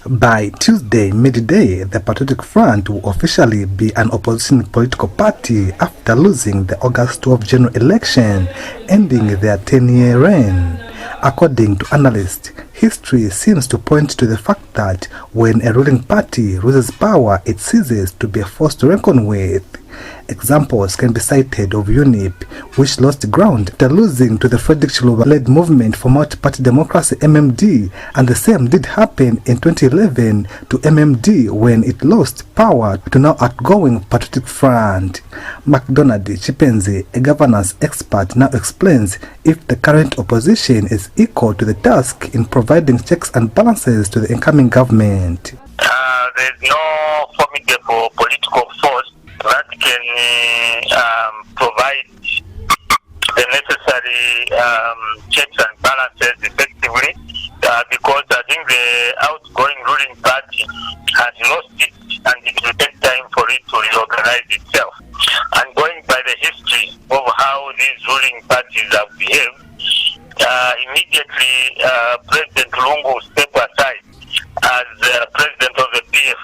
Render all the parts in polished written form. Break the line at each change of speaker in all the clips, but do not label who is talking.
By Tuesday midday, the Patriotic Front will officially be an opposition political party after losing the August 12 general election, ending their 10-year reign. According to analysts, history seems to point to the fact that when a ruling party loses power, it ceases to be a force to reckon with. Examples can be cited of UNIP, which lost ground after losing to the Frederick Chiluba-led movement for multi-party democracy (MMD), and the same did happen in 2011 to MMD when it lost power to now outgoing Patriotic Front. Macdonald Chipenzi, a governance expert, now explains if the current opposition is equal to the task in providing checks and balances to the incoming government.
There's no formidable political force that can provide the necessary checks and balances effectively, because I think the outgoing ruling party has lost it and it will take time for it to reorganize itself. And going by the history of how these ruling parties have behaved, immediately President Lungu will step aside as president of the PF.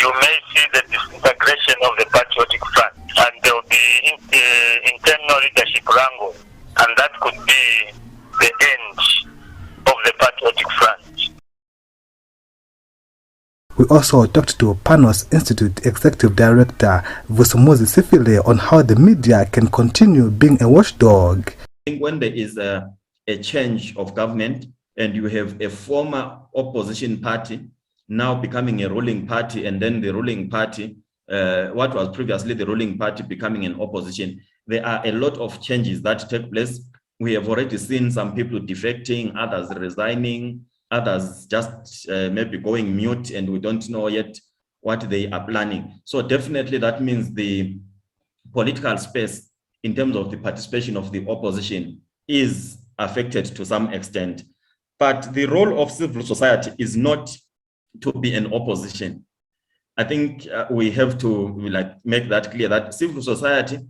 You may see the disintegration of the Patriotic Front, and there will be internal leadership wrangle, and that could be the end of the Patriotic Front.
We also talked to Panos Institute Executive Director Vusumuzi Sifile on how the media can continue being a watchdog.
I think when there is a change of government and you have a former opposition party now becoming a ruling party, and then the ruling party, what was previously the ruling party, becoming an opposition, there are a lot of changes that take place. We have already seen some people defecting, others resigning, others just maybe going mute, and we don't know yet what they are planning. So definitely that means the political space in terms of the participation of the opposition is affected to some extent. But the role of civil society is not to be an opposition. I think we have to make that clear, that civil society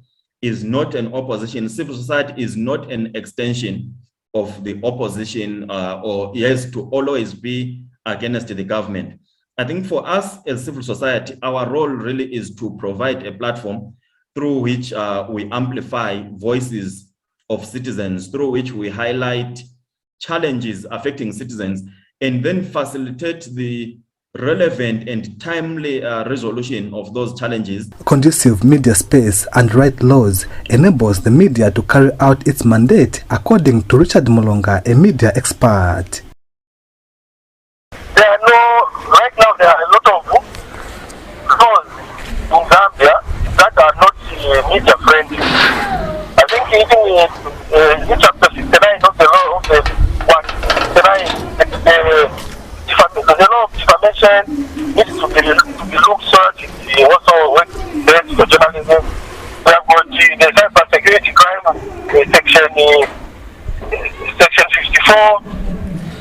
is not an opposition. Civil society is not an extension of the opposition or yes to always be against the government. I think for us as civil society, our role really is to provide a platform through which we amplify voices of citizens, through which we highlight challenges affecting citizens, and then facilitate the relevant and timely resolution of those challenges.
Conducive media space and right laws enables the media to carry out its mandate, according to Richard Mulonga, a media expert.
Right now there are a lot of laws in Zambia that are not media friendly. I think even in chapter 69 of the law of the 169, the law of defamation needs to be looked at. It also works best for journalism. We have got the cyber security crime section 54.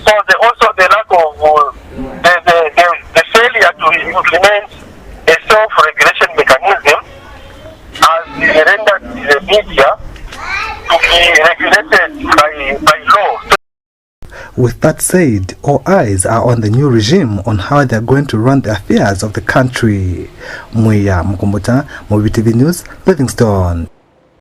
So also the lack of the failure to implement a self-regulation mechanism has rendered the media to be regulated by law.
With that said, all eyes are on the new regime on how they are going to run the affairs of the country. Mweya Mkombota, Mobi TV News, Livingstone.